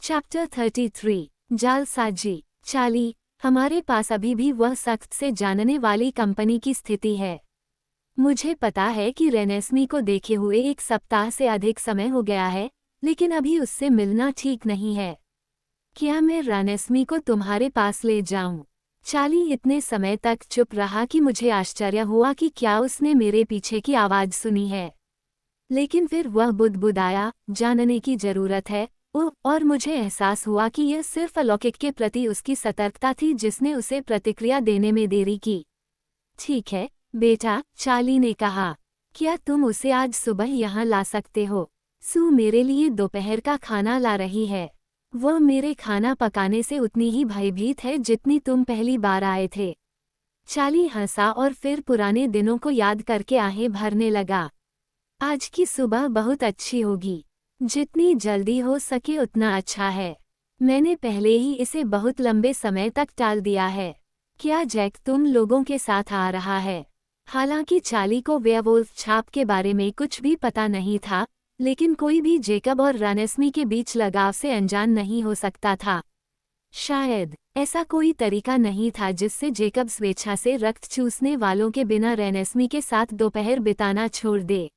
Chapter 33 जालसाजी। चाली, हमारे पास अभी भी वह सख्त से जानने वाली कंपनी की स्थिति है। मुझे पता है कि रेनेस्मी को देखे हुए 1 सप्ताह से अधिक समय हो गया है, लेकिन अभी उससे मिलना ठीक नहीं है। क्या मैं रेनेस्मी को तुम्हारे पास ले जाऊं? चाली इतने समय तक चुप रहा कि मुझे आश्चर्य हुआ कि क्या उसने मेरे पीछे की आवाज़ सुनी है। लेकिन फिर वह बुदबुदाया, जानने की जरूरत है। और मुझे एहसास हुआ कि यह सिर्फ अलौकिक के प्रति उसकी सतर्कता थी जिसने उसे प्रतिक्रिया देने में देरी की। ठीक है बेटा, चाली ने कहा, क्या तुम उसे आज सुबह यहाँ ला सकते हो? सू मेरे लिए दोपहर का खाना ला रही है। वह मेरे खाना पकाने से उतनी ही भयभीत है जितनी तुम पहली बार आए थे। चाली हंसा और फिर पुराने दिनों को याद करके आहें भरने लगा। आज की सुबह बहुत अच्छी होगी। जितनी जल्दी हो सके उतना अच्छा है। मैंने पहले ही इसे बहुत लंबे समय तक टाल दिया है। क्या जैक तुम लोगों के साथ आ रहा है? हालांकि चाली को वेयरवुल्फ छाप के बारे में कुछ भी पता नहीं था, लेकिन कोई भी जेकब और रेनेस्मी के बीच लगाव से अनजान नहीं हो सकता था। शायद ऐसा कोई तरीका नहीं था जिससे जेकब स्वेच्छा से रक्त चूसने वालों के बिना रेनेस्मी के साथ दोपहर बिताना छोड़ दे।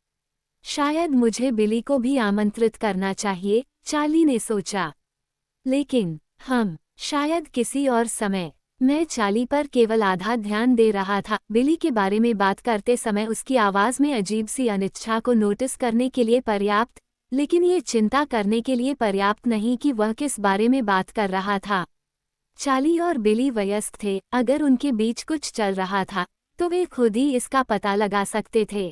शायद मुझे बिली को भी आमंत्रित करना चाहिए, चाली ने सोचा। लेकिन शायद किसी और समय। मैं चाली पर केवल आधा ध्यान दे रहा था। बिली के बारे में बात करते समय उसकी आवाज़ में अजीब सी अनिच्छा को नोटिस करने के लिए पर्याप्त, लेकिन ये चिंता करने के लिए पर्याप्त नहीं कि वह किस बारे में बात कर रहा था। चाली और बिली वयस्क थे। अगर उनके बीच कुछ चल रहा था तो वे खुद ही इसका पता लगा सकते थे।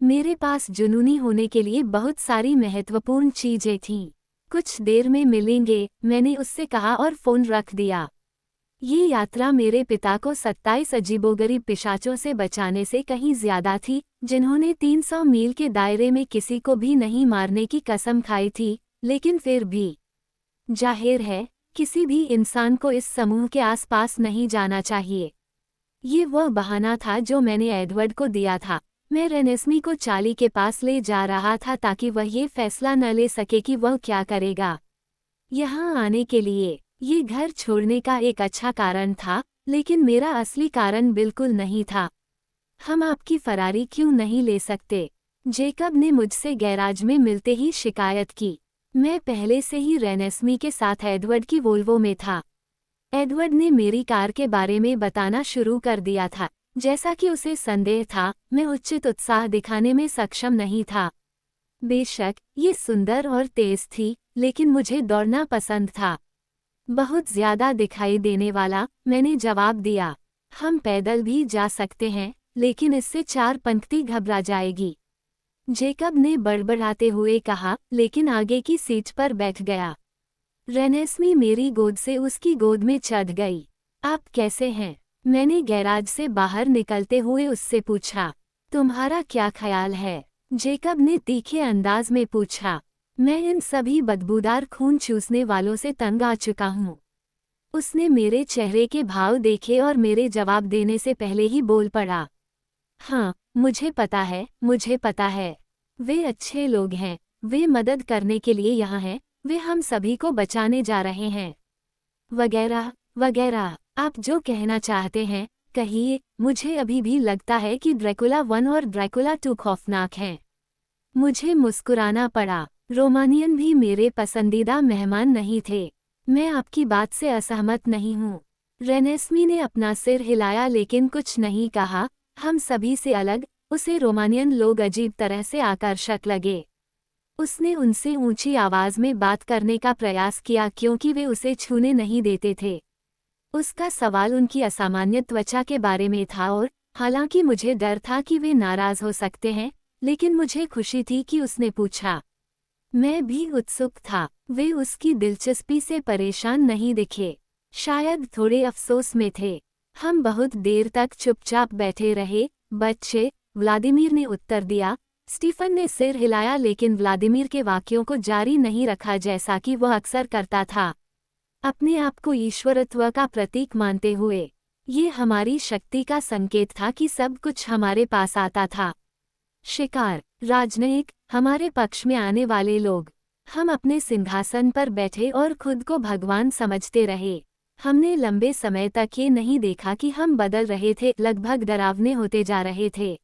मेरे पास जुनूनी होने के लिए बहुत सारी महत्वपूर्ण चीजें थीं। कुछ देर में मिलेंगे, मैंने उससे कहा और फ़ोन रख दिया। ये यात्रा मेरे पिता को 27 अजीबोगरीब पिशाचों से बचाने से कहीं ज्यादा थी, जिन्होंने 300 मील के दायरे में किसी को भी नहीं मारने की कसम खाई थी। लेकिन फिर भी जाहिर है, किसी भी इंसान को इस समूह के आसपास नहीं जाना चाहिए। ये वह बहाना था जो मैंने एडवर्ड को दिया था। मैं रेनेस्मी को चाली के पास ले जा रहा था ताकि वह ये फैसला न ले सके कि वह क्या करेगा। यहाँ आने के लिए ये घर छोड़ने का एक अच्छा कारण था, लेकिन मेरा असली कारण बिल्कुल नहीं था। हम आपकी फरारी क्यों नहीं ले सकते? जेकब ने मुझसे गैराज में मिलते ही शिकायत की। मैं पहले से ही रेनेस्मी के साथ एडवर्ड की वोल्वो में था। एडवर्ड ने मेरी कार के बारे में बताना शुरू कर दिया था। जैसा कि उसे संदेह था, मैं उचित उत्साह दिखाने में सक्षम नहीं था। बेशक ये सुंदर और तेज थी, लेकिन मुझे दौड़ना पसंद था। बहुत ज्यादा दिखाई देने वाला, मैंने जवाब दिया। हम पैदल भी जा सकते हैं, लेकिन इससे 4 पंक्ति घबरा जाएगी। जेकब ने बड़बड़ाते हुए कहा, लेकिन आगे की सीट पर बैठ गया। रेनेस्मी मेरी गोद से उसकी गोद में चढ़ गई। आप कैसे हैं? मैंने गैराज से बाहर निकलते हुए उससे पूछा। तुम्हारा क्या ख्याल है? जेकब ने तीखे अंदाज में पूछा। मैं इन सभी बदबूदार खून चूसने वालों से तंग आ चुका हूँ। उसने मेरे चेहरे के भाव देखे और मेरे जवाब देने से पहले ही बोल पड़ा। हाँ, मुझे पता है, मुझे पता है। वे अच्छे लोग हैं, वे मदद करने के लिए यहाँ हैं, वे हम सभी को बचाने जा रहे हैं, वगैरह वगैरह। आप जो कहना चाहते हैं कहिए। मुझे अभी भी लगता है कि ड्रैकुला 1 और ड्रैकुला 2 खौफनाक हैं। मुझे मुस्कुराना पड़ा। रोमानियन भी मेरे पसंदीदा मेहमान नहीं थे। मैं आपकी बात से असहमत नहीं हूँ। रेनेस्मी ने अपना सिर हिलाया लेकिन कुछ नहीं कहा। हम सभी से अलग, उसे रोमानियन लोग अजीब तरह से आकर्षक लगे। उसने उनसे ऊंची आवाज में बात करने का प्रयास किया क्योंकि वे उसे छूने नहीं देते थे। उसका सवाल उनकी असामान्य त्वचा के बारे में था और हालांकि मुझे डर था कि वे नाराज हो सकते हैं, लेकिन मुझे खुशी थी कि उसने पूछा। मैं भी उत्सुक था। वे उसकी दिलचस्पी से परेशान नहीं दिखे, शायद थोड़े अफसोस में थे। हम बहुत देर तक चुपचाप बैठे रहे। बच्चे, व्लादिमीर ने उत्तर दिया। स्टीफन ने सिर हिलाया लेकिन व्लादिमीर के वाक्यों को जारी नहीं रखा जैसा कि वह अक्सर करता था, अपने आप को ईश्वरत्व का प्रतीक मानते हुए। ये हमारी शक्ति का संकेत था कि सब कुछ हमारे पास आता था। शिकार, राजनयिक, हमारे पक्ष में आने वाले लोग। हम अपने सिंहासन पर बैठे और खुद को भगवान समझते रहे। हमने लंबे समय तक ये नहीं देखा कि हम बदल रहे थे, लगभग डरावने होते जा रहे थे।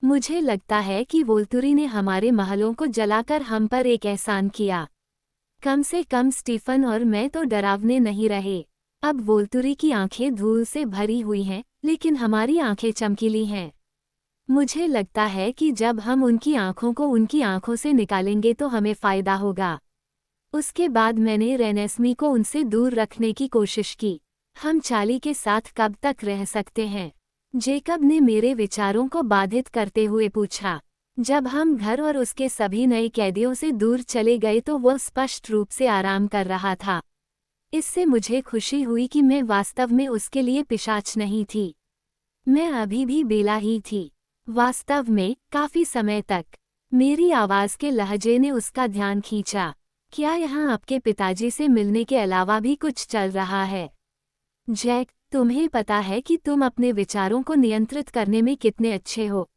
मुझे लगता है कि वोल्तुरी ने हमारे महलों को जलाकर हम पर एक एहसान किया। कम से कम स्टीफन और मैं तो डरावने नहीं रहे। अब वोल्तुरी की आंखें धूल से भरी हुई हैं, लेकिन हमारी आंखें चमकीली हैं। मुझे लगता है कि जब हम उनकी आंखों को उनकी आंखों से निकालेंगे तो हमें फायदा होगा। उसके बाद मैंने रेनेस्मी को उनसे दूर रखने की कोशिश की। हम चार्ली के साथ कब तक रह सकते हैं? जेकब ने मेरे विचारों को बाधित करते हुए पूछा। जब हम घर और उसके सभी नए कैदियों से दूर चले गए तो वह स्पष्ट रूप से आराम कर रहा था। इससे मुझे खुशी हुई कि मैं वास्तव में उसके लिए पिशाच नहीं थी। मैं अभी भी बेला ही थी। वास्तव में काफी समय तक। मेरी आवाज के लहजे ने उसका ध्यान खींचा। क्या यहाँ आपके पिताजी से मिलने के अलावा भी कुछ चल रहा है? जैक, तुम्हें पता है कि तुम अपने विचारों को नियंत्रित करने में कितने अच्छे हो।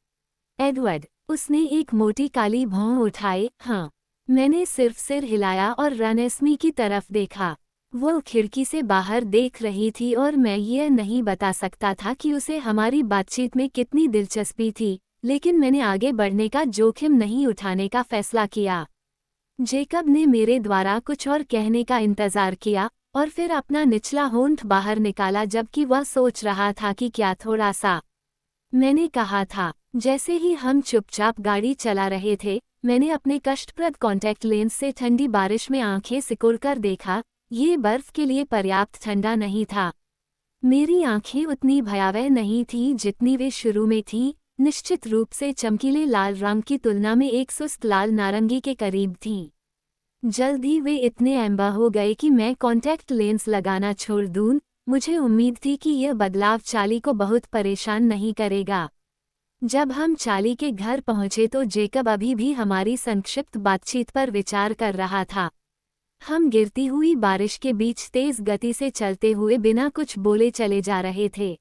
एडवर्ड, उसने एक मोटी काली भौं उठाई। हाँ। मैंने सिर्फ सिर हिलाया और रेनेस्मी की तरफ देखा। वो खिड़की से बाहर देख रही थी और मैं यह नहीं बता सकता था कि उसे हमारी बातचीत में कितनी दिलचस्पी थी, लेकिन मैंने आगे बढ़ने का जोखिम नहीं उठाने का फैसला किया। जेकब ने मेरे द्वारा कुछ और कहने का इंतजार किया और फिर अपना निचला होंठ बाहर निकाला जबकि वह सोच रहा था कि क्या थोड़ा सा। मैंने कहा था। जैसे ही हम चुपचाप गाड़ी चला रहे थे, मैंने अपने कष्टप्रद कॉन्टैक्ट लेंस से ठंडी बारिश में आंखें सिकुड़कर देखा। ये बर्फ के लिए पर्याप्त ठंडा नहीं था। मेरी आंखें उतनी भयावह नहीं थीं जितनी वे शुरू में थीं, निश्चित रूप से चमकीले लाल रंग की तुलना में एक सुस्त लाल नारंगी के करीब थीं। जल्द ही वे इतने एम्बर हो गए कि मैं कॉन्टैक्ट लेंस लगाना छोड़ दूं। मुझे उम्मीद थी कि यह बदलाव चार्ली को बहुत परेशान नहीं करेगा। जब हम चार्ली के घर पहुंचे तो जेकब अभी भी हमारी संक्षिप्त बातचीत पर विचार कर रहा था। हम गिरती हुई बारिश के बीच तेज गति से चलते हुए बिना कुछ बोले चले जा रहे थे।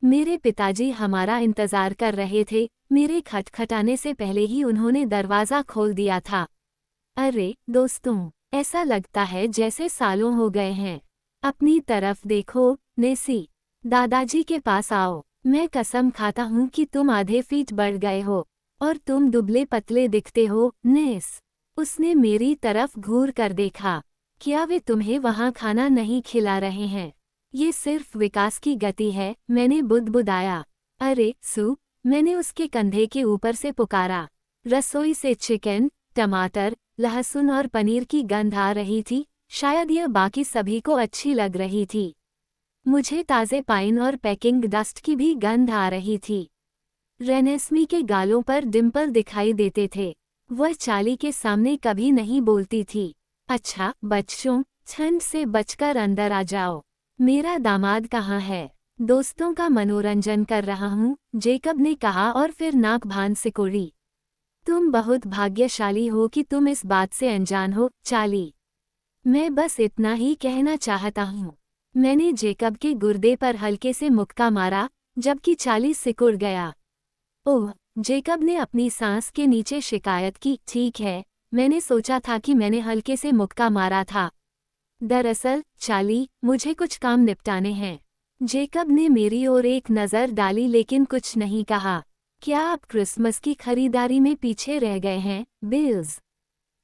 मेरे पिताजी हमारा इंतजार कर रहे थे। मेरे खटखटाने से पहले ही उन्होंने दरवाज़ा खोल दिया था। अरे दोस्तों, ऐसा लगता है जैसे सालों हो गए हैं। अपनी तरफ देखो, नेसी। दादाजी के पास आओ। मैं कसम खाता हूँ कि तुम आधे फीट बढ़ गए हो और तुम दुबले पतले दिखते हो, नेस। उसने मेरी तरफ घूर कर देखा। क्या वे तुम्हें वहाँ खाना नहीं खिला रहे हैं? ये सिर्फ विकास की गति है, मैंने बुदबुदाया। अरे सू, मैंने उसके कंधे के ऊपर से पुकारा। रसोई से चिकन, टमाटर, लहसुन और पनीर की गंध आ रही थी। शायद यह बाकी सभी को अच्छी लग रही थी। मुझे ताज़े पाइन और पैकिंग डस्ट की भी गंध आ रही थी। रेनेस्मी के गालों पर डिम्पल दिखाई देते थे। वह चार्ली के सामने कभी नहीं बोलती थी। अच्छा बच्चों, ठंड से बचकर अंदर आ जाओ। मेरा दामाद कहाँ है? दोस्तों का मनोरंजन कर रहा हूँ, जेकब ने कहा और फिर नाक भान सिकोड़ी। तुम बहुत भाग्यशाली हो कि तुम इस बात से अनजान हो, चार्ली। मैं बस इतना ही कहना चाहता हूँ। मैंने जेकब के गुर्दे पर हल्के से मुक्का मारा, जबकि चार्ली सिकुड़ गया। ओह, जेकब ने अपनी सांस के नीचे शिकायत की। ठीक है, मैंने सोचा था कि मैंने हल्के से मुक्का मारा था। दरअसल चार्ली, मुझे कुछ काम निपटाने हैं। जेकब ने मेरी ओर एक नज़र डाली लेकिन कुछ नहीं कहा। क्या आप क्रिसमस की खरीदारी में पीछे रह गए हैं, बिल्स?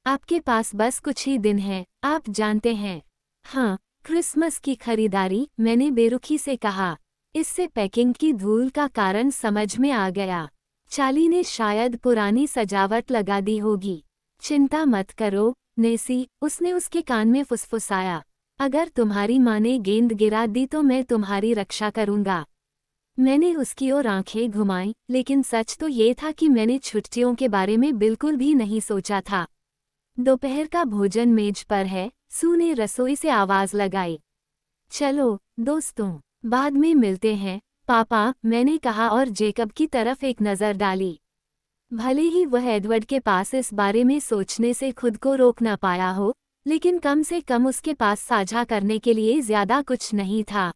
आपके पास बस कुछ ही दिन हैं, आप जानते हैं। हाँ, क्रिसमस की खरीदारी, मैंने बेरुखी से कहा। इससे पैकिंग की धूल का कारण समझ में आ गया। चार्ली ने शायद पुरानी सजावट लगा दी होगी। चिंता मत करो, नेसी, उसने उसके कान में फुसफुसाया। अगर तुम्हारी माँ ने गेंद गिरा दी तो मैं तुम्हारी रक्षा करूँगा। मैंने उसकी ओर आंखें घुमाईं, लेकिन सच तो ये था कि मैंने छुट्टियों के बारे में बिल्कुल भी नहीं सोचा था। दोपहर का भोजन मेज पर है, सू ने रसोई से आवाज़ लगाई। चलो दोस्तों, बाद में मिलते हैं, पापा, मैंने कहा और जेकब की तरफ एक नज़र डाली। भले ही वह एडवर्ड के पास इस बारे में सोचने से खुद को रोक ना पाया हो, लेकिन कम से कम उसके पास साझा करने के लिए ज़्यादा कुछ नहीं था।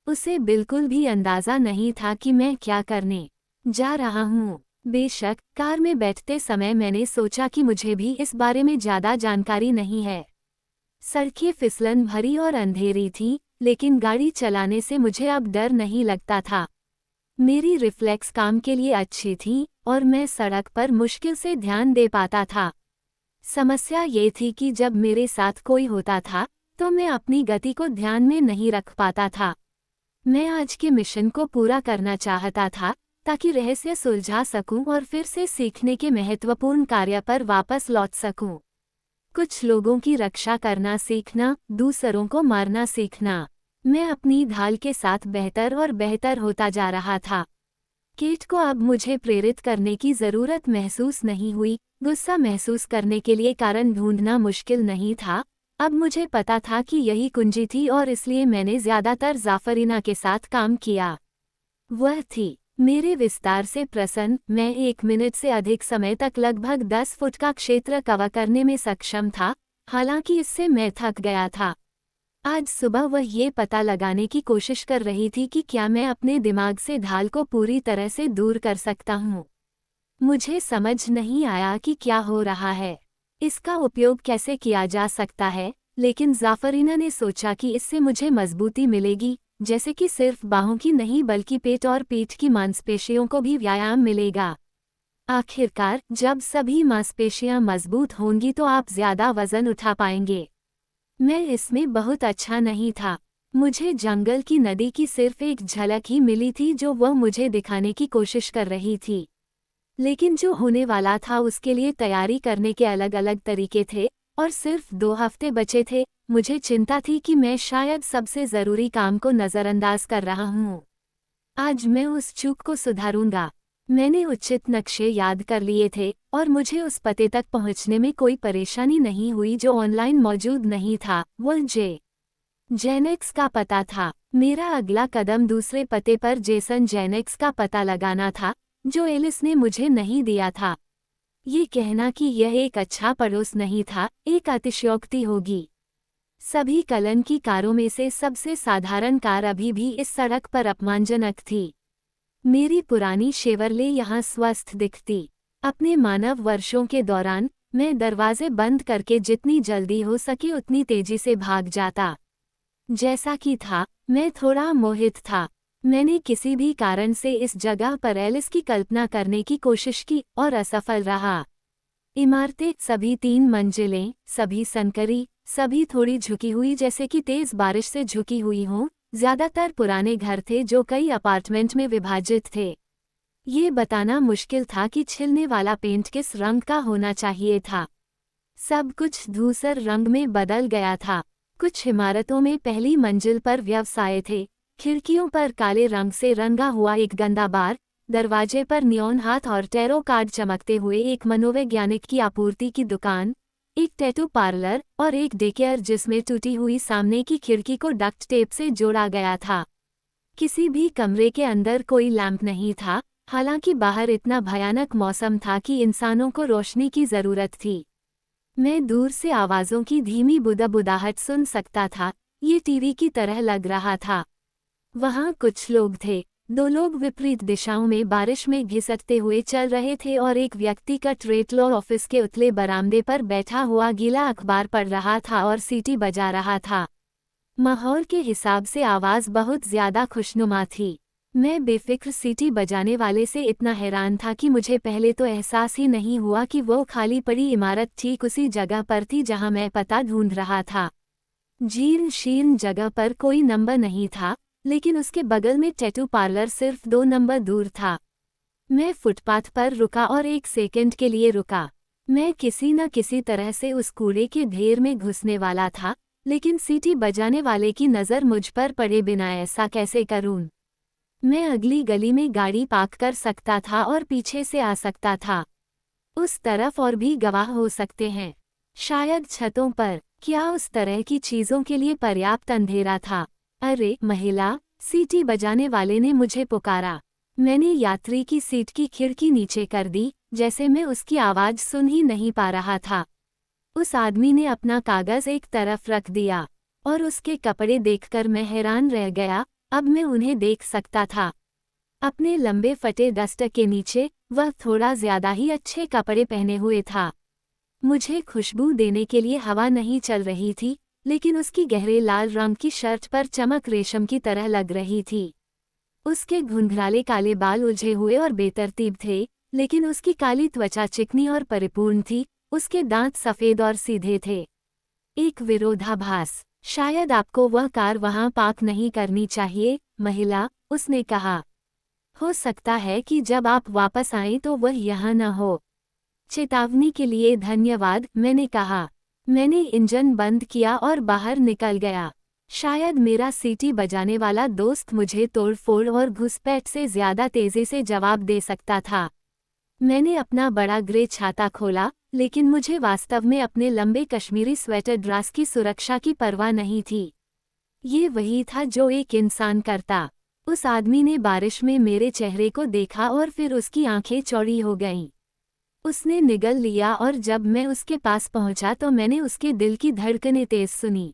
उसे बिल्कुल भी अंदाज़ा नहीं था कि मैं क्या करने जा रहा हूँ। बेशक, कार में बैठते समय मैंने सोचा कि मुझे भी इस बारे में ज़्यादा जानकारी नहीं है। सड़कें फिसलन भरी और अंधेरी थीं, लेकिन गाड़ी चलाने से मुझे अब डर नहीं लगता था। मेरी रिफ्लेक्स काम के लिए अच्छी थी और मैं सड़क पर मुश्किल से ध्यान दे पाता था। समस्या ये थी कि जब मेरे साथ कोई होता था, तो मैं अपनी गति को ध्यान में नहीं रख पाता था। मैं आज के मिशन को पूरा करना चाहता था, ताकि रहस्य सुलझा सकूं और फिर से सीखने के महत्वपूर्ण कार्य पर वापस लौट सकूं। कुछ लोगों की रक्षा करना सीखना, दूसरों को मारना सीखना। मैं अपनी ढाल के साथ बेहतर और बेहतर होता जा रहा था। केट को अब मुझे प्रेरित करने की जरूरत महसूस नहीं हुई। गुस्सा महसूस करने के लिए कारण ढूंढना मुश्किल नहीं था। अब मुझे पता था कि यही कुंजी थी और इसलिए मैंने ज्यादातर जाफरीना के साथ काम किया। वह थी मेरे विस्तार से प्रसन्न। मैं 1 मिनट से अधिक समय तक लगभग 10 फुट का क्षेत्र कवर करने में सक्षम था, हालांकि इससे मैं थक गया था। आज सुबह वह ये पता लगाने की कोशिश कर रही थी कि क्या मैं अपने दिमाग से ढाल को पूरी तरह से दूर कर सकता हूँ। मुझे समझ नहीं आया कि क्या हो रहा है, इसका उपयोग कैसे किया जा सकता है, लेकिन जाफरीना ने सोचा कि इससे मुझे मजबूती मिलेगी, जैसे कि सिर्फ बाहों की नहीं बल्कि पेट और पीठ की मांसपेशियों को भी व्यायाम मिलेगा। आखिरकार, जब सभी मांसपेशियां मजबूत होंगी तो आप ज्यादा वजन उठा पाएंगे। मैं इसमें बहुत अच्छा नहीं था। मुझे जंगल की नदी की सिर्फ एक झलक ही मिली थी जो वह मुझे दिखाने की कोशिश कर रही थी। लेकिन जो होने वाला था उसके लिए तैयारी करने के अलग अलग तरीके थे, और सिर्फ 2 हफ्ते बचे थे। मुझे चिंता थी कि मैं शायद सबसे ज़रूरी काम को नज़रअंदाज कर रहा हूँ। आज मैं उस चूक को सुधारूंगा। मैंने उचित नक्शे याद कर लिए थे और मुझे उस पते तक पहुंचने में कोई परेशानी नहीं हुई जो ऑनलाइन मौजूद नहीं था। वह जेनेक्स का पता था। मेरा अगला कदम दूसरे पते पर जेसन जेनेक्स का पता लगाना था, जो एलिस ने मुझे नहीं दिया था। ये कहना कि यह एक अच्छा पड़ोस नहीं था, एक अतिशयोक्ति होगी। सभी कलन की कारों में से सबसे साधारण कार अभी भी इस सड़क पर अपमानजनक थी। मेरी पुरानी शेवरले यहाँ स्वस्थ दिखती। अपने मानव वर्षों के दौरान मैं दरवाजे बंद करके जितनी जल्दी हो सके उतनी तेजी से भाग जाता। जैसा कि था, मैं थोड़ा मोहित था। मैंने किसी भी कारण से इस जगह पर एलिस की कल्पना करने की कोशिश की और असफल रहा। इमारतें, सभी 3 मंजिलें, सभी संकरी, सभी थोड़ी झुकी हुई जैसे कि तेज बारिश से झुकी हुई हों। ज्यादातर पुराने घर थे जो कई अपार्टमेंट में विभाजित थे। ये बताना मुश्किल था कि छिलने वाला पेंट किस रंग का होना चाहिए था। सब कुछ धूसर रंग में बदल गया था। कुछ इमारतों में पहली मंजिल पर व्यवसाय थे। खिड़कियों पर काले रंग से रंगा हुआ एक गंदा बार, दरवाजे पर नियॉन हाथ और टैरो कार्ड चमकते हुए एक मनोवैज्ञानिक की आपूर्ति की दुकान, एक टैटू पार्लर और एक डेकेयर जिसमें टूटी हुई सामने की खिड़की को डक्ट टेप से जोड़ा गया था। किसी भी कमरे के अंदर कोई लैंप नहीं था, हालांकि बाहर इतना भयानक मौसम था कि इंसानों को रोशनी की जरूरत थी। मैं दूर से आवाज़ों की धीमी बुदाबुदाहट सुन सकता था। ये टीवी की तरह लग रहा था। वहाँ कुछ लोग थे। 2 लोग विपरीत दिशाओं में बारिश में घिसकते हुए चल रहे थे और एक व्यक्ति का ट्रेड लॉ ऑफिस के उतले बरामदे पर बैठा हुआ गीला अखबार पढ़ रहा था और सीटी बजा रहा था। माहौल के हिसाब से आवाज़ बहुत ज्यादा खुशनुमा थी। मैं बेफिक्र सीटी बजाने वाले से इतना हैरान था कि मुझे पहले तो एहसास ही नहीं हुआ कि वो खाली पड़ी इमारत ठीक उसी जगह पर थी जहां मैं पता ढूंढ रहा था। जीर्ण शीर्ण जगह पर कोई नंबर नहीं था, लेकिन उसके बगल में टैटू पार्लर सिर्फ 2 नंबर दूर था। मैं फुटपाथ पर रुका और 1 सेकंड के लिए रुका। मैं किसी न किसी तरह से उस कूड़े के ढेर में घुसने वाला था, लेकिन सीटी बजाने वाले की नज़र मुझ पर पड़े बिना ऐसा कैसे करूं? मैं अगली गली में गाड़ी पार्क कर सकता था और पीछे से आ सकता था। उस तरफ और भी गवाह हो सकते हैं, शायद छतों पर। क्या उस तरह की चीज़ों के लिए पर्याप्त अंधेरा था? अरे महिला, सीटी बजाने वाले ने मुझे पुकारा। मैंने यात्री की सीट की खिड़की नीचे कर दी, जैसे मैं उसकी आवाज़ सुन ही नहीं पा रहा था। उस आदमी ने अपना कागज़ एक तरफ रख दिया और उसके कपड़े देखकर मैं हैरान रह गया। अब मैं उन्हें देख सकता था। अपने लंबे फटे डस्टर के नीचे वह थोड़ा ज्यादा ही अच्छे कपड़े पहने हुए था। मुझे खुशबू देने के लिए हवा नहीं चल रही थी, लेकिन उसकी गहरे लाल रंग की शर्ट पर चमक रेशम की तरह लग रही थी। उसके घुंघराले काले बाल उलझे हुए और बेतरतीब थे, लेकिन उसकी काली त्वचा चिकनी और परिपूर्ण थी। उसके दांत सफेद और सीधे थे। एक विरोधाभास। शायद आपको वह कार वहां पार्क नहीं करनी चाहिए, महिला, उसने कहा। हो सकता है कि जब आप वापस आएं तो वह यहाँ न हो। चेतावनी के लिए धन्यवाद, मैंने कहा। मैंने इंजन बंद किया और बाहर निकल गया। शायद मेरा सीटी बजाने वाला दोस्त मुझे तोड़फोड़ और घुसपैठ से ज्यादा तेजी से जवाब दे सकता था। मैंने अपना बड़ा ग्रे छाता खोला, लेकिन मुझे वास्तव में अपने लंबे कश्मीरी स्वेटर ड्रेस की सुरक्षा की परवाह नहीं थी। ये वही था जो एक इंसान करता। उस आदमी ने बारिश में मेरे चेहरे को देखा और फिर उसकी आंखें चौड़ी हो गईं। उसने निगल लिया और जब मैं उसके पास पहुंचा तो मैंने उसके दिल की धड़कनें तेज सुनी।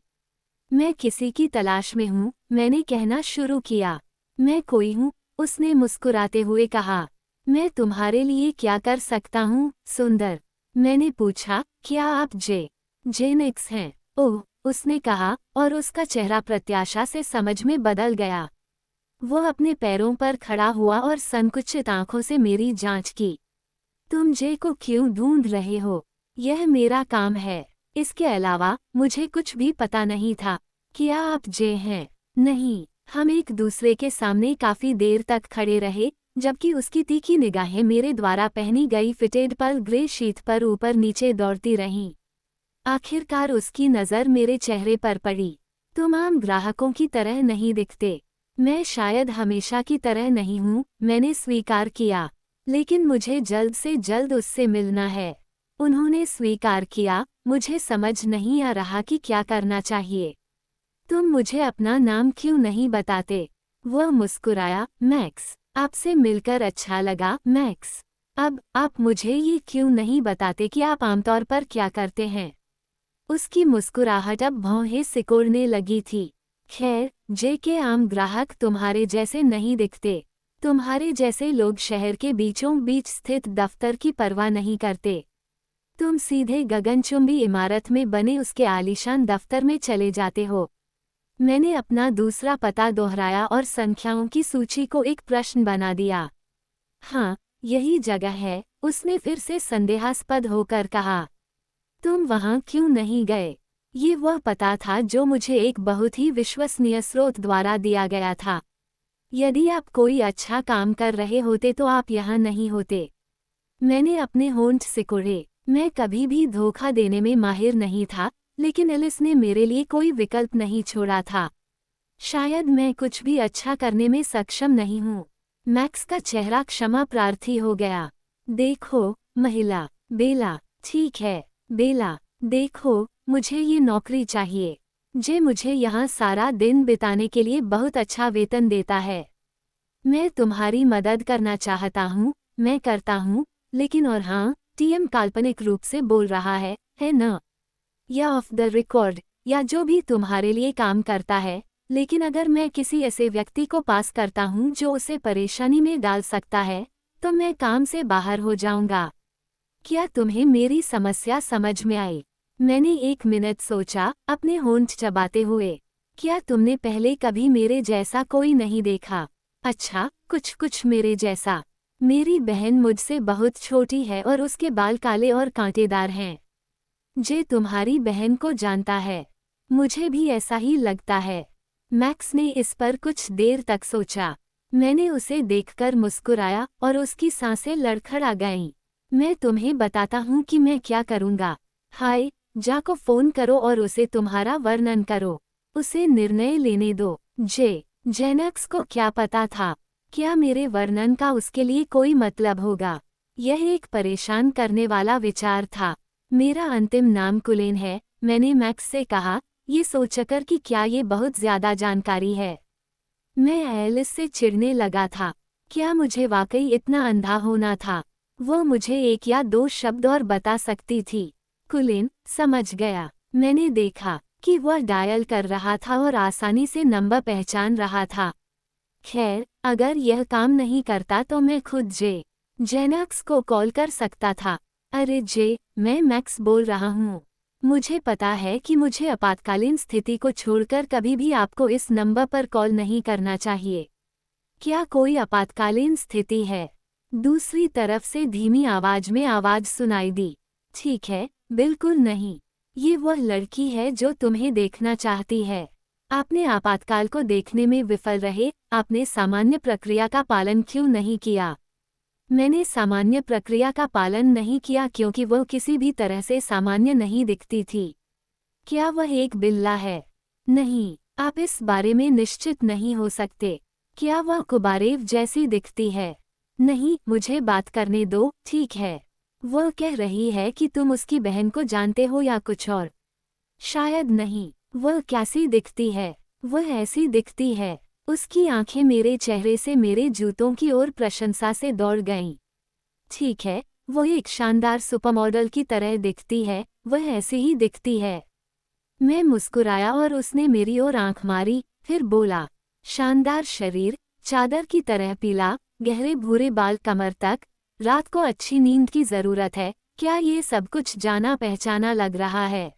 मैं किसी की तलाश में हूँ, मैंने कहना शुरू किया। मैं कोई हूँ, उसने मुस्कुराते हुए कहा। मैं तुम्हारे लिए क्या कर सकता हूँ, सुंदर? मैंने पूछा, क्या आप जेनेक्स हैं? ओह, उसने कहा, और उसका चेहरा प्रत्याशा से समझ में बदल गया। वो अपने पैरों पर खड़ा हुआ और संकुचित आंखों से मेरी जांच की। तुम जे को क्यों ढूंढ रहे हो? यह मेरा काम है। इसके अलावा मुझे कुछ भी पता नहीं था। क्या आप जे हैं? नहीं। हम एक दूसरे के सामने काफी देर तक खड़े रहे, जबकि उसकी तीखी निगाहें मेरे द्वारा पहनी गई फिटेड पर्ल ग्रे शीट पर ऊपर नीचे दौड़ती रहीं। आखिरकार उसकी नज़र मेरे चेहरे पर पड़ी। तुम आम ग्राहकों की तरह नहीं दिखते। मैं शायद हमेशा की तरह नहीं हूँ, मैंने स्वीकार किया, लेकिन मुझे जल्द से जल्द उससे मिलना है। उन्होंने स्वीकार किया। मुझे समझ नहीं आ रहा कि क्या करना चाहिए। तुम मुझे अपना नाम क्यों नहीं बताते? वह मुस्कुराया। मैक्स। आपसे मिलकर अच्छा लगा, मैक्स। अब आप मुझे ये क्यों नहीं बताते कि आप आमतौर पर क्या करते हैं? उसकी मुस्कुराहट अब भौहें सिकोड़ने लगी थी। खैर, जे के आम ग्राहक तुम्हारे जैसे नहीं दिखते। तुम्हारे जैसे लोग शहर के बीचों बीच स्थित दफ्तर की परवाह नहीं करते। तुम सीधे गगनचुंबी इमारत में बने उसके आलीशान दफ्तर में चले जाते हो। मैंने अपना दूसरा पता दोहराया और संख्याओं की सूची को एक प्रश्न बना दिया। हाँ, यही जगह है, उसने फिर से संदेहास्पद होकर कहा। तुम वहां क्यों नहीं गए? ये वह पता था जो मुझे एक बहुत ही विश्वसनीय स्रोत द्वारा दिया गया था। यदि आप कोई अच्छा काम कर रहे होते तो आप यहाँ नहीं होते। मैंने अपने होंठ सिकुड़े। मैं कभी भी धोखा देने में माहिर नहीं था, लेकिन एलिस ने मेरे लिए कोई विकल्प नहीं छोड़ा था। शायद मैं कुछ भी अच्छा करने में सक्षम नहीं हूँ। मैक्स का चेहरा क्षमा प्रार्थी हो गया। देखो, महिला, बेला। ठीक है, बेला, देखो, मुझे ये नौकरी चाहिए। जे मुझे यहाँ सारा दिन बिताने के लिए बहुत अच्छा वेतन देता है। मैं तुम्हारी मदद करना चाहता हूँ, मैं करता हूँ, लेकिन और हाँ, टीएम काल्पनिक रूप से बोल रहा है न? या ऑफ द रिकॉर्ड, या जो भी तुम्हारे लिए काम करता है, लेकिन अगर मैं किसी ऐसे व्यक्ति को पास करता हूँ जो उसे परेशानी में डाल सकता है, तो मैं काम से बाहर हो जाऊंगा। क्या तुम्हें मेरी समस्या समझ में आई? मैंने 1 मिनट सोचा, अपने होंठ चबाते हुए। क्या तुमने पहले कभी मेरे जैसा कोई नहीं देखा? अच्छा, कुछ मेरे जैसा। मेरी बहन मुझसे बहुत छोटी है और उसके बाल काले और कांटेदार हैं। जे तुम्हारी बहन को जानता है। मुझे भी ऐसा ही लगता है। मैक्स ने इस पर कुछ देर तक सोचा। मैंने उसे देखकर मुस्कुराया और उसकी सांसें लड़खड़ा गईं। मैं तुम्हें बताता हूँ कि मैं क्या करूँगा। हाय, जा को फ़ोन करो और उसे तुम्हारा वर्णन करो। उसे निर्णय लेने दो। जेनेक्स को क्या पता था? क्या मेरे वर्णन का उसके लिए कोई मतलब होगा? यह एक परेशान करने वाला विचार था। मेरा अंतिम नाम कुलेन है, मैंने मैक्स से कहा, ये सोचकर कि क्या ये बहुत ज्यादा जानकारी है। मैं एलिस से चिढ़ने लगा था। क्या मुझे वाकई इतना अंधा होना था? वो मुझे 1 या 2 शब्द और बता सकती थी। कुलेन, समझ गया। मैंने देखा कि वह डायल कर रहा था और आसानी से नंबर पहचान रहा था। खैर, अगर यह काम नहीं करता तो मैं खुद जेनक्स को कॉल कर सकता था। अरे जे, मैं मैक्स बोल रहा हूँ। मुझे पता है कि मुझे आपातकालीन स्थिति को छोड़कर कभी भी आपको इस नंबर पर कॉल नहीं करना चाहिए। क्या कोई आपातकालीन स्थिति है? दूसरी तरफ से धीमी आवाज में आवाज सुनाई दी। ठीक है, बिल्कुल नहीं। ये वह लड़की है जो तुम्हें देखना चाहती है। आपने आपातकाल को देखने में विफल रहे, आपने सामान्य प्रक्रिया का पालन क्यों नहीं किया? मैंने सामान्य प्रक्रिया का पालन नहीं किया क्योंकि वह किसी भी तरह से सामान्य नहीं दिखती थी। क्या वह एक बिल्ला है? नहीं, आप इस बारे में निश्चित नहीं हो सकते। क्या वह कुबारेव जैसी दिखती है? नहीं, मुझे बात करने दो, ठीक है। वह कह रही है कि तुम उसकी बहन को जानते हो या कुछ और? शायद नहीं। वह कैसी दिखती है? वह ऐसी दिखती है। उसकी आंखें मेरे चेहरे से मेरे जूतों की ओर प्रशंसा से दौड़ गईं। ठीक है, वह एक शानदार सुपरमॉडल की तरह दिखती है, वह ऐसी ही दिखती है। मैं मुस्कुराया और उसने मेरी ओर आंख मारी, फिर बोला, शानदार शरीर, चादर की तरह पीला, गहरे भूरे बाल कमर तक, रात को अच्छी नींद की जरूरत है। क्या ये सब कुछ जाना पहचाना लग रहा है?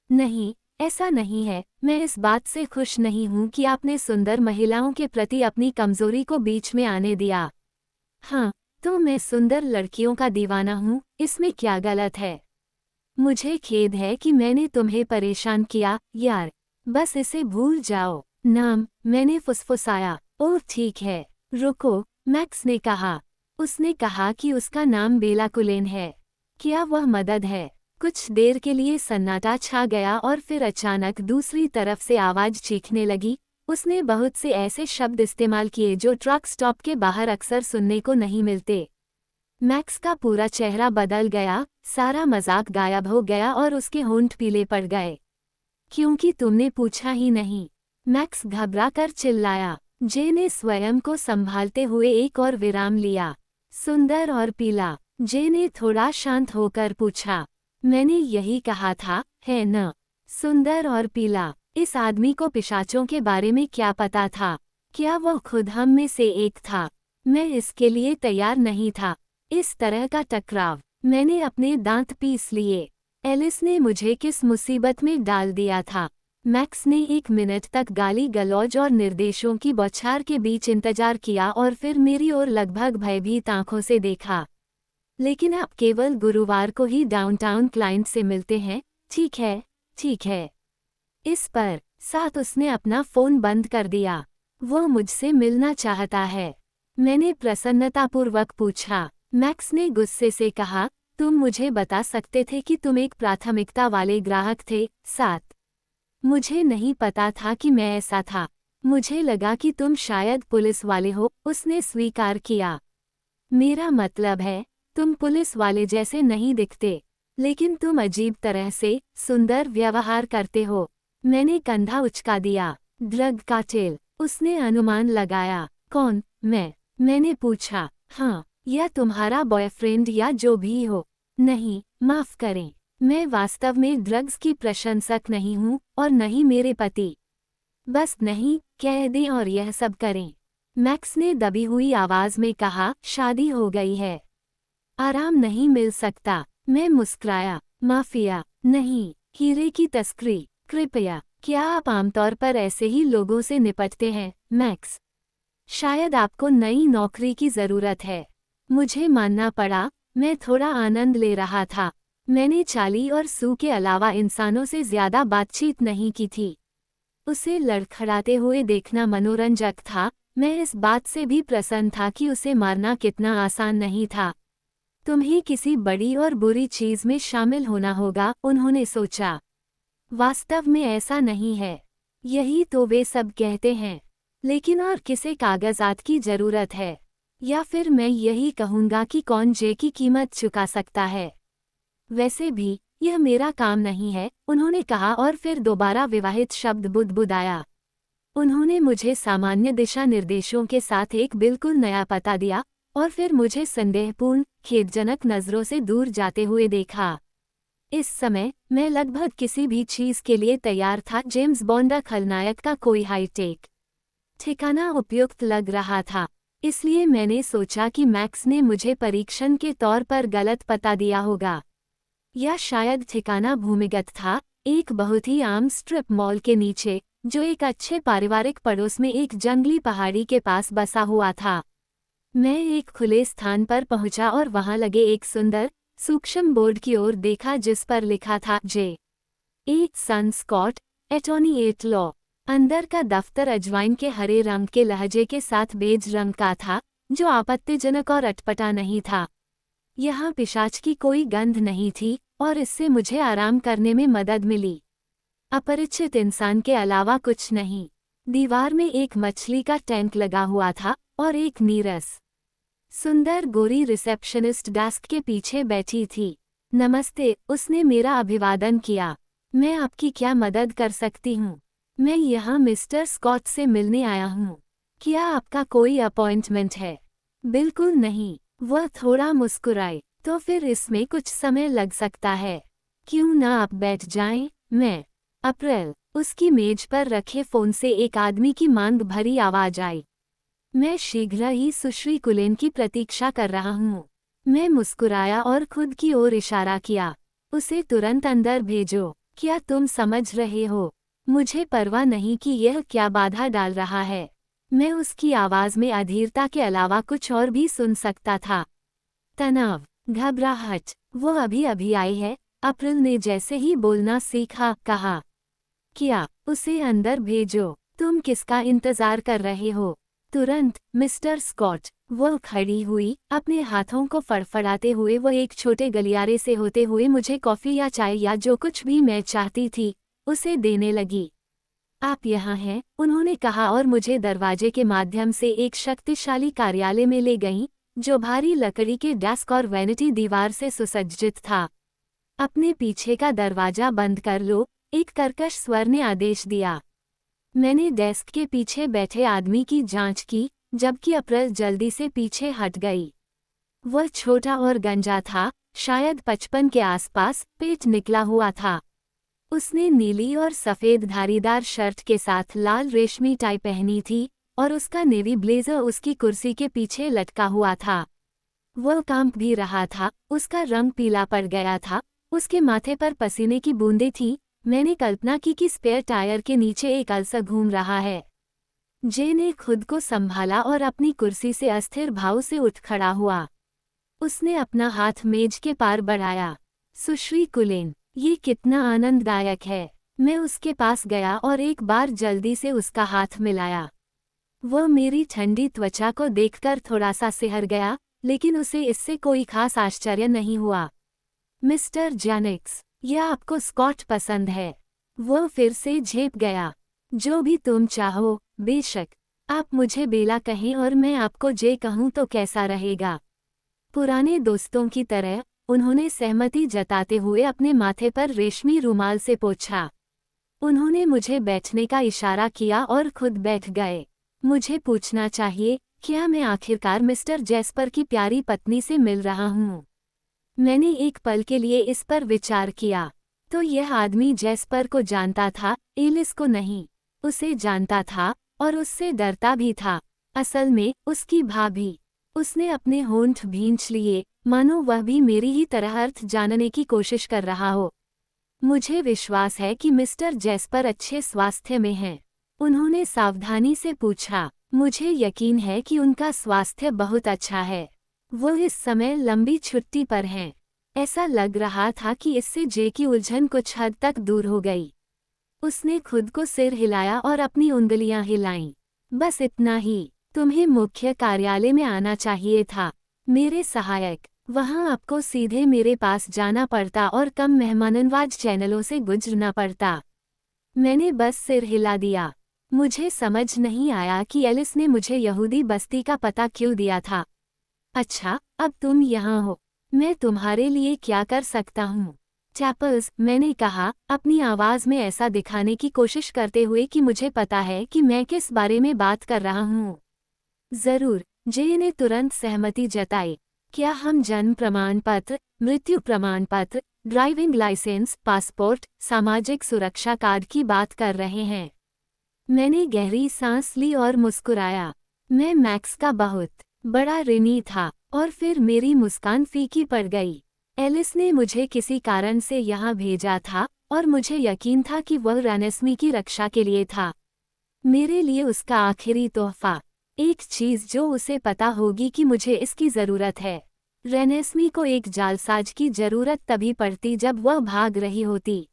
नहीं, ऐसा नहीं है। मैं इस बात से खुश नहीं हूं कि आपने सुंदर महिलाओं के प्रति अपनी कमजोरी को बीच में आने दिया। हाँ, तो मैं सुंदर लड़कियों का दीवाना हूं, इसमें क्या गलत है? मुझे खेद है कि मैंने तुम्हें परेशान किया, यार। बस इसे भूल जाओ। नाम, मैंने फुसफुसाया। ओह ठीक है, रुको, मैक्स ने कहा। उसने कहा कि उसका नाम बेला कुलेन है। क्या वह मदद है? कुछ देर के लिए सन्नाटा छा गया और फिर अचानक दूसरी तरफ से आवाज चीखने लगी। उसने बहुत से ऐसे शब्द इस्तेमाल किए जो ट्रक स्टॉप के बाहर अक्सर सुनने को नहीं मिलते। मैक्स का पूरा चेहरा बदल गया, सारा मजाक गायब हो गया और उसके होंठ पीले पड़ गए। क्योंकि तुमने पूछा ही नहीं, मैक्स घबरा कर चिल्लाया। जे ने स्वयं को संभालते हुए एक और विराम लिया। सुंदर और पीला। जे ने थोड़ा शांत होकर पूछा, मैंने यही कहा था, है न? सुंदर और पीला। इस आदमी को पिशाचों के बारे में क्या पता था? क्या वह खुद हम में से एक था? मैं इसके लिए तैयार नहीं था। इस तरह का टकराव। मैंने अपने दांत पीस लिए। एलिस ने मुझे किस मुसीबत में डाल दिया था? मैक्स ने 1 मिनट तक गाली गलौज और निर्देशों की बौछार के बीच इंतजार किया और फिर मेरी ओर लगभग भयभीत आंखों से देखा। लेकिन आप केवल गुरुवार को ही डाउनटाउन क्लाइंट से मिलते हैं, ठीक है, ठीक है। इस पर साथ उसने अपना फोन बंद कर दिया। वह मुझसे मिलना चाहता है। मैंने प्रसन्नतापूर्वक पूछा। मैक्स ने गुस्से से कहा, तुम मुझे बता सकते थे कि तुम एक प्राथमिकता वाले ग्राहक थे। 7। मुझे नहीं पता था कि मैं ऐसा था। मुझे लगा कि तुम शायद पुलिस वाले हो, उसने स्वीकार किया। मेरा मतलब है, तुम पुलिस वाले जैसे नहीं दिखते, लेकिन तुम अजीब तरह से सुंदर व्यवहार करते हो। मैंने कंधा उचका दिया। ड्रग कार्टेल, उसने अनुमान लगाया। कौन? मैंने पूछा। हाँ, या तुम्हारा बॉयफ्रेंड या जो भी हो। नहीं, माफ करें, मैं वास्तव में ड्रग्स की प्रशंसक नहीं हूँ और नहीं मेरे पति। बस नहीं कह दें और यह सब करें। मैक्स ने दबी हुई आवाज में कहा, शादी हो गई है। आराम नहीं मिल सकता। मैं मुस्कुराया। माफिया? नहीं, हीरे की तस्करी। कृपया, क्या आप आमतौर पर ऐसे ही लोगों से निपटते हैं, मैक्स? शायद आपको नई नौकरी की जरूरत है। मुझे मानना पड़ा, मैं थोड़ा आनंद ले रहा था। मैंने चार्ली और सू के अलावा इंसानों से ज्यादा बातचीत नहीं की थी। उसे लड़खड़ाते हुए देखना मनोरंजक था। मैं इस बात से भी प्रसन्न था कि उसे मारना कितना आसान नहीं था। तुम्हें किसी बड़ी और बुरी चीज में शामिल होना होगा, उन्होंने सोचा। वास्तव में ऐसा नहीं है। यही तो वे सब कहते हैं। लेकिन और किसे कागजात की जरूरत है? या फिर मैं यही कहूँगा कि कौन जे की कीमत चुका सकता है? वैसे भी यह मेरा काम नहीं है, उन्होंने कहा और फिर दोबारा विवाहित शब्द बुदबुदाया। उन्होंने मुझे सामान्य दिशा निर्देशों के साथ एक बिल्कुल नया पता दिया और फिर मुझे संदेहपूर्ण, खेदजनक नज़रों से दूर जाते हुए देखा। इस समय मैं लगभग किसी भी चीज़ के लिए तैयार था। जेम्स बॉन्ड खलनायक का कोई हाईटेक ठिकाना उपयुक्त लग रहा था। इसलिए मैंने सोचा कि मैक्स ने मुझे परीक्षण के तौर पर गलत पता दिया होगा, या शायद ठिकाना भूमिगत था, एक बहुत ही आम स्ट्रिप मॉल के नीचे, जो एक अच्छे पारिवारिक पड़ोस में एक जंगली पहाड़ी के पास बसा हुआ था। मैं एक खुले स्थान पर पहुंचा और वहां लगे एक सुंदर, सूक्ष्म बोर्ड की ओर देखा जिस पर लिखा था J. सन स्कॉट, एटॉर्नी एट लॉ। अंदर का दफ्तर अजवाइन के हरे रंग के लहजे के साथ बेज रंग का था, जो आपत्तिजनक और अटपटा नहीं था। यहाँ पिशाच की कोई गंध नहीं थी और इससे मुझे आराम करने में मदद मिली। अपरिचित इंसान के अलावा कुछ नहीं। दीवार में एक मछली का टैंक लगा हुआ था और एक नीरस, सुंदर गोरी रिसेप्शनिस्ट डेस्क के पीछे बैठी थी। नमस्ते, उसने मेरा अभिवादन किया। मैं आपकी क्या मदद कर सकती हूँ? मैं यहाँ मिस्टर स्कॉट से मिलने आया हूँ। क्या आपका कोई अपॉइंटमेंट है? बिल्कुल नहीं, वह थोड़ा मुस्कुराए। तो फिर इसमें कुछ समय लग सकता है। क्यों ना आप बैठ जाएं? मैं अप्रैल। उसकी मेज पर रखे फोन से एक आदमी की मांग भरी आवाज आई। मैं शीघ्र ही सुश्री कुलेन की प्रतीक्षा कर रहा हूँ। मैं मुस्कुराया और खुद की ओर इशारा किया। उसे तुरंत अंदर भेजो। क्या तुम समझ रहे हो? मुझे परवाह नहीं कि यह क्या बाधा डाल रहा है। मैं उसकी आवाज में अधीरता के अलावा कुछ और भी सुन सकता था। तनाव, घबराहट। वो अभी अभी आई है, अप्रैल ने जैसे ही बोलना सीखा कहा। क्या? उसे अंदर भेजो। तुम किसका इंतजार कर रहे हो? तुरंत, मिस्टर स्कॉट। वो खड़ी हुई, अपने हाथों को फड़फड़ाते हुए वो एक छोटे गलियारे से होते हुए मुझे कॉफी या चाय या जो कुछ भी मैं चाहती थी, उसे देने लगी। आप यहाँ हैं, उन्होंने कहा और मुझे दरवाजे के माध्यम से एक शक्तिशाली कार्यालय में ले गईं, जो भारी लकड़ी के डेस्क और वैनिटी दीवार से सुसज्जित था। अपने पीछे का दरवाजा बंद कर लो, एक कर्कश स्वर ने आदेश दिया। मैंने डेस्क के पीछे बैठे आदमी की जांच की, जबकि अप्रैल जल्दी से पीछे हट गई। वह छोटा और गंजा था, शायद 55 के आसपास, पेट निकला हुआ था। उसने नीली और सफ़ेद धारीदार शर्ट के साथ लाल रेशमी टाई पहनी थी और उसका नेवी ब्लेजर उसकी कुर्सी के पीछे लटका हुआ था। वह कांप भी रहा था, उसका रंग पीला पड़ गया था, उसके माथे पर पसीने की बूंदें थीं। मैंने कल्पना की कि स्पेयर टायर के नीचे एक अल्सर घूम रहा है। जे ने खुद को संभाला और अपनी कुर्सी से अस्थिर भाव से उठ खड़ा हुआ। उसने अपना हाथ मेज के पार बढ़ाया। सुश्री कुलेन, ये कितना आनंददायक है। मैं उसके पास गया और एक बार जल्दी से उसका हाथ मिलाया। वह मेरी ठंडी त्वचा को देखकर थोड़ा सा सिहर गया, लेकिन उसे इससे कोई खास आश्चर्य नहीं हुआ। मिस्टर जेनिक्स, यह आपको स्कॉट पसंद है? वह फिर से झेप गया। जो भी तुम चाहो, बेशक। आप मुझे बेला कहें और मैं आपको जे कहूँ तो कैसा रहेगा? पुराने दोस्तों की तरह, उन्होंने सहमति जताते हुए अपने माथे पर रेशमी रुमाल से पोंछा। उन्होंने मुझे बैठने का इशारा किया और खुद बैठ गए। मुझे पूछना चाहिए, क्या मैं आखिरकार मिस्टर जेस्पर की प्यारी पत्नी से मिल रहा हूँ? मैंने एक पल के लिए इस पर विचार किया। तो यह आदमी जेस्पर को जानता था, एलिस को नहीं। उसे जानता था और उससे डरता भी था। असल में, उसकी भाभी। उसने अपने होंठ भींच लिए, मानो वह भी मेरी ही तरह अर्थ जानने की कोशिश कर रहा हो। मुझे विश्वास है कि मिस्टर जेस्पर अच्छे स्वास्थ्य में हैं। उन्होंने सावधानी से पूछा। मुझे यकीन है कि उनका स्वास्थ्य बहुत अच्छा है। वो इस समय लंबी छुट्टी पर हैं। ऐसा लग रहा था कि इससे जे की उलझन कुछ हद तक दूर हो गई। उसने खुद को सिर हिलाया और अपनी उंगलियां हिलाईं। बस इतना ही। तुम्हें मुख्य कार्यालय में आना चाहिए था, मेरे सहायक। वहां आपको सीधे मेरे पास जाना पड़ता और कम मेहमाननवाज चैनलों से गुजरना पड़ता। मैंने बस सिर हिला दिया। मुझे समझ नहीं आया कि एलिस ने मुझे यहूदी बस्ती का पता क्यों दिया था। अच्छा, अब तुम यहाँ हो। मैं तुम्हारे लिए क्या कर सकता हूँ? चैपल्स, मैंने कहा, अपनी आवाज़ में ऐसा दिखाने की कोशिश करते हुए कि मुझे पता है कि मैं किस बारे में बात कर रहा हूँ। ज़रूर, जे ने तुरंत सहमति जताई। क्या हम जन्म प्रमाण पत्र, मृत्यु प्रमाण पत्र, ड्राइविंग लाइसेंस, पासपोर्ट, सामाजिक सुरक्षा कार्ड की बात कर रहे हैं? मैंने गहरी सांस ली और मुस्कुराया। मैं मैक्स का बहुत बड़ा ऋणी था और फिर मेरी मुस्कान फीकी पड़ गई। एलिस ने मुझे किसी कारण से यहाँ भेजा था और मुझे यकीन था कि वह रेनेस्मी की रक्षा के लिए था। मेरे लिए उसका आखिरी तोहफा, एक चीज जो उसे पता होगी कि मुझे इसकी जरूरत है। रेनेस्मी को एक जालसाज की जरूरत तभी पड़ती जब वह भाग रही होती,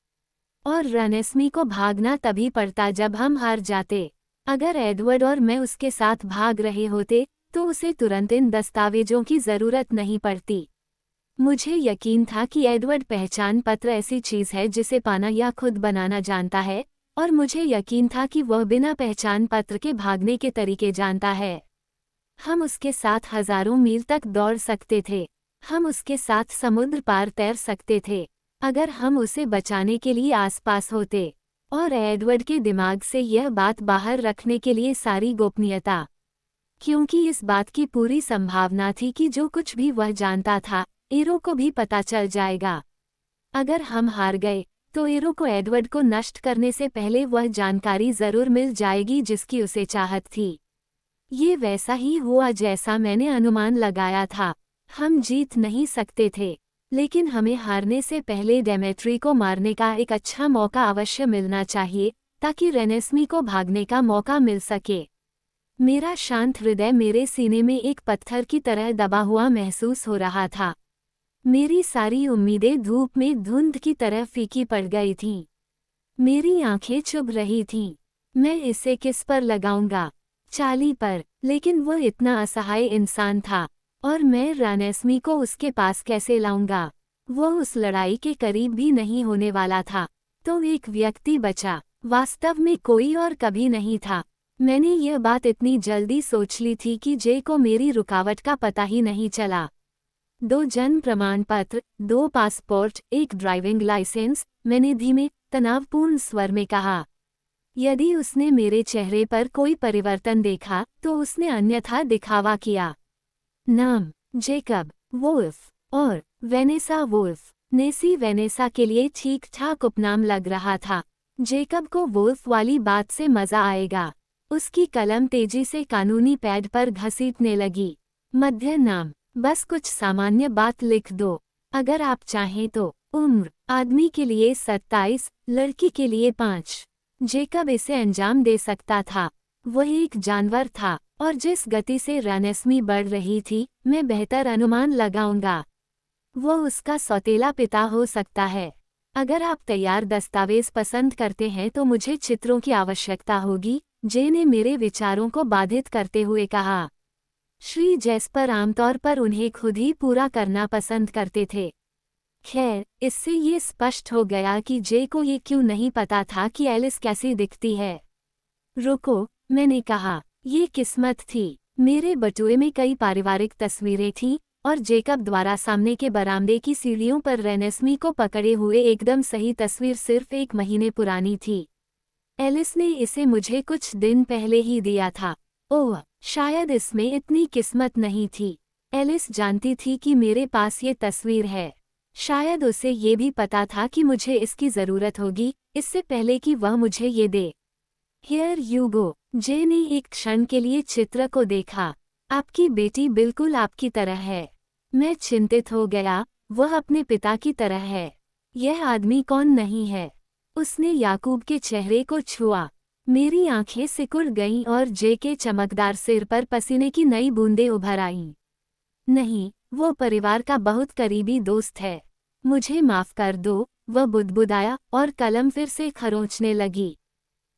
और रेनेस्मी को भागना तभी पड़ता जब हम हार जाते। अगर एडवर्ड और मैं उसके साथ भाग रहे होते तो उसे तुरंत इन दस्तावेजों की जरूरत नहीं पड़ती। मुझे यकीन था कि एडवर्ड पहचान पत्र ऐसी चीज है जिसे पाना या खुद बनाना जानता है, और मुझे यकीन था कि वह बिना पहचान पत्र के भागने के तरीके जानता है। हम उसके साथ हजारों मील तक दौड़ सकते थे। हम उसके साथ समुद्र पार तैर सकते थे अगर हम उसे बचाने के लिए आसपास होते। और एडवर्ड के दिमाग से यह बात बाहर रखने के लिए सारी गोपनीयता, क्योंकि इस बात की पूरी संभावना थी कि जो कुछ भी वह जानता था एरो को भी पता चल जाएगा। अगर हम हार गए तो एरो को एडवर्ड को नष्ट करने से पहले वह जानकारी जरूर मिल जाएगी जिसकी उसे चाहत थी। ये वैसा ही हुआ जैसा मैंने अनुमान लगाया था। हम जीत नहीं सकते थे, लेकिन हमें हारने से पहले डेमेट्री को मारने का एक अच्छा मौका अवश्य मिलना चाहिए ताकि रेनेस्मी को भागने का मौका मिल सके। मेरा शांत हृदय मेरे सीने में एक पत्थर की तरह दबा हुआ महसूस हो रहा था। मेरी सारी उम्मीदें धूप में धुंध की तरह फीकी पड़ गई थीं। मेरी आंखें चुभ रही थीं। मैं इसे किस पर लगाऊंगा? चार्ली पर। लेकिन वह इतना असहाय इंसान था, और मैं रेनेस्मी को उसके पास कैसे लाऊंगा? वह उस लड़ाई के करीब भी नहीं होने वाला था। तो एक व्यक्ति बचा। वास्तव में कोई और कभी नहीं था। मैंने यह बात इतनी जल्दी सोच ली थी कि जे को मेरी रुकावट का पता ही नहीं चला। 2 जन्म प्रमाण पत्र, 2 पासपोर्ट, 1 ड्राइविंग लाइसेंस, मैंने धीमे तनावपूर्ण स्वर में कहा। यदि उसने मेरे चेहरे पर कोई परिवर्तन देखा तो उसने अन्यथा दिखावा किया। नाम जेकब वुल्फ और वेनेसा वुल्फ। नेसी वेनेसा के लिए ठीक ठाक उपनाम लग रहा था। जेकब को वुल्फ वाली बात से मजा आएगा। उसकी कलम तेजी से कानूनी पैड पर घसीटने लगी। मध्य नाम, बस कुछ सामान्य बात लिख दो अगर आप चाहें तो। उम्र, आदमी के लिए 27, लड़की के लिए 5। जेकब इसे अंजाम दे सकता था। वह एक जानवर था, और जिस गति से रेनेस्मी बढ़ रही थी मैं बेहतर अनुमान लगाऊंगा वह उसका सौतेला पिता हो सकता है। अगर आप तैयार दस्तावेज पसंद करते हैं तो मुझे चित्रों की आवश्यकता होगी, जे ने मेरे विचारों को बाधित करते हुए कहा। श्री जेस्पर आमतौर पर उन्हें खुद ही पूरा करना पसंद करते थे। खैर, इससे ये स्पष्ट हो गया कि जे को ये क्यों नहीं पता था कि एलिस कैसी दिखती है। रुको, मैंने कहा, ये किस्मत थी। मेरे बटुए में कई पारिवारिक तस्वीरें थीं, और जेकब द्वारा सामने के बरामदे की सीढ़ियों पर रेनेस्मी को पकड़े हुए एकदम सही तस्वीर सिर्फ 1 महीने पुरानी थी। एलिस ने इसे मुझे कुछ दिन पहले ही दिया था। ओह, शायद इसमें इतनी किस्मत नहीं थी। एलिस जानती थी कि मेरे पास ये तस्वीर है। शायद उसे ये भी पता था कि मुझे इसकी ज़रूरत होगी, इससे पहले कि वह मुझे ये दे। Here you go. जे ने एक क्षण के लिए चित्र को देखा। आपकी बेटी बिल्कुल आपकी तरह है। मैं चिंतित हो गया। वह अपने पिता की तरह है। यह आदमी कौन नहीं है? उसने याकूब के चेहरे को छुआ। मेरी आंखें सिकुड़ गईं और जे के चमकदार सिर पर पसीने की नई बूंदें उभर आईं। नहीं, वो परिवार का बहुत करीबी दोस्त है। मुझे माफ कर दो, वह बुदबुदाया और कलम फिर से खरोंचने लगी।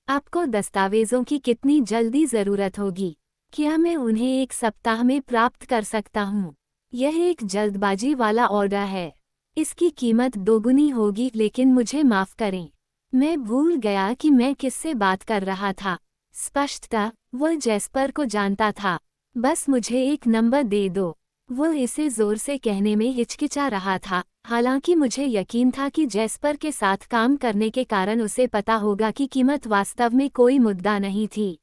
आपको दस्तावेजों की कितनी जल्दी ज़रूरत होगी? क्या मैं उन्हें 1 सप्ताह में प्राप्त कर सकता हूँ? यह एक जल्दबाजी वाला ऑर्डर है। इसकी कीमत दोगुनी होगी, लेकिन मुझे माफ़ करें। मैं भूल गया कि मैं किससे बात कर रहा था। स्पष्टतः वह जेस्पर को जानता था। बस मुझे एक नंबर दे दो। वह इसे जोर से कहने में हिचकिचा रहा था, हालांकि मुझे यकीन था कि जेस्पर के साथ काम करने के कारण उसे पता होगा कि कीमत वास्तव में कोई मुद्दा नहीं थी।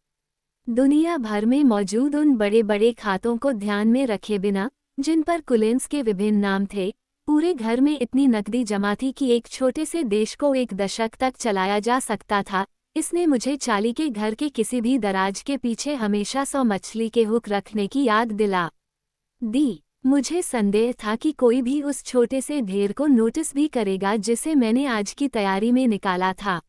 दुनिया भर में मौजूद उन बड़े बड़े खातों को ध्यान में रखे बिना, जिन पर कुलिन्स के विभिन्न नाम थे, पूरे घर में इतनी नकदी जमा थी कि एक छोटे से देश को 1 दशक तक चलाया जा सकता था। इसने मुझे चाली के घर के किसी भी दराज के पीछे हमेशा 100 मछली के हुक रखने की याद दिला दी। मुझे संदेह था कि कोई भी उस छोटे से ढेर को नोटिस भी करेगा जिसे मैंने आज की तैयारी में निकाला था।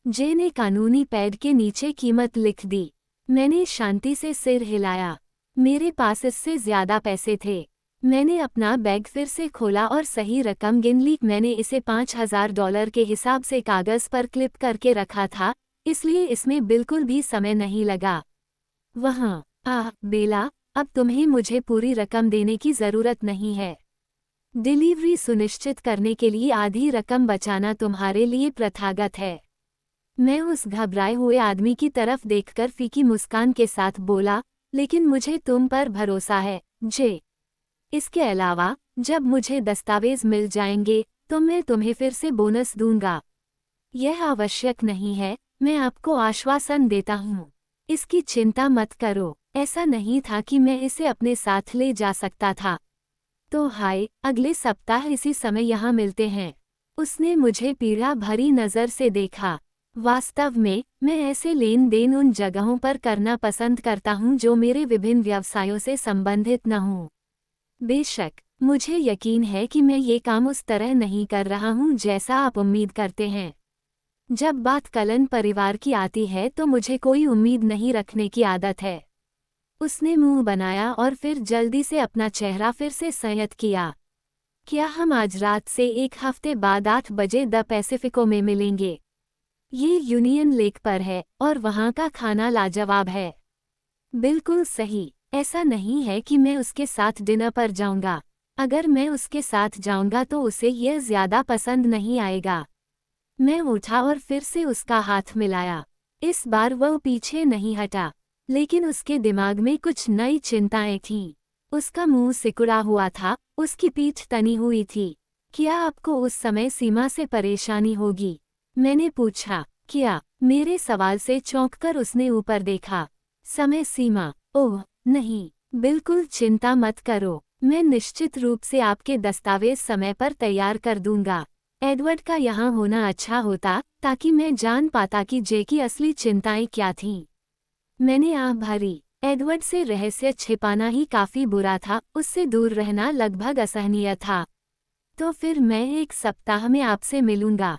जे ने कानूनी पैड के नीचे कीमत लिख दी। मैंने शांति से सिर हिलाया। मेरे पास इससे ज्यादा पैसे थे। मैंने अपना बैग फिर से खोला और सही रकम गिन ली। मैंने इसे $5000 के हिसाब से कागज पर क्लिप करके रखा था, इसलिए इसमें बिल्कुल भी समय नहीं लगा। वहाँ, बेला, अब तुम्हें मुझे पूरी रकम देने की जरूरत नहीं है। डिलीवरी सुनिश्चित करने के लिए आधी रकम बचाना तुम्हारे लिए प्रथागत है। मैं उस घबराए हुए आदमी की तरफ देखकर फीकी मुस्कान के साथ बोला, लेकिन मुझे तुम पर भरोसा है, जे। इसके अलावा, जब मुझे दस्तावेज मिल जाएंगे तो मैं तुम्हें फिर से बोनस दूंगा। यह आवश्यक नहीं है, मैं आपको आश्वासन देता हूँ। इसकी चिंता मत करो। ऐसा नहीं था कि मैं इसे अपने साथ ले जा सकता था। तो हाय, अगले सप्ताह इसी समय यहाँ मिलते हैं। उसने मुझे पीड़ा भरी नज़र से देखा। वास्तव में, मैं ऐसे लेन देन उन जगहों पर करना पसंद करता हूँ जो मेरे विभिन्न व्यवसायों से संबंधित न हों। बेशक, मुझे यकीन है कि मैं ये काम उस तरह नहीं कर रहा हूँ जैसा आप उम्मीद करते हैं। जब बात कलन परिवार की आती है तो मुझे कोई उम्मीद नहीं रखने की आदत है। उसने मुंह बनाया और फिर जल्दी से अपना चेहरा फिर से संयत किया। क्या हम आज रात से 1 हफ्ते बाद 8 बजे द पैसिफिको में मिलेंगे? ये यूनियन लेक पर है और वहाँ का खाना लाजवाब है। बिल्कुल सही। ऐसा नहीं है कि मैं उसके साथ डिनर पर जाऊंगा। अगर मैं उसके साथ जाऊंगा तो उसे यह ज्यादा पसंद नहीं आएगा। मैं उठा और फिर से उसका हाथ मिलाया। इस बार वह पीछे नहीं हटा, लेकिन उसके दिमाग में कुछ नई चिंताएं थीं। उसका मुंह सिकुड़ा हुआ था, उसकी पीठ तनी हुई थी। क्या आपको उस समय सीमा से परेशानी होगी? मैंने पूछा। क्या? मेरे सवाल से चौंककर उसने ऊपर देखा। समय सीमा? ओह नहीं, बिल्कुल चिंता मत करो। मैं निश्चित रूप से आपके दस्तावेज समय पर तैयार कर दूंगा। एडवर्ड का यहाँ होना अच्छा होता ताकि मैं जान पाता कि जे की असली चिंताएं क्या थीं। मैंने आह भरी। एडवर्ड से रहस्य छिपाना ही काफी बुरा था, उससे दूर रहना लगभग असहनीय था। तो फिर मैं 1 सप्ताह में आपसे मिलूंगा।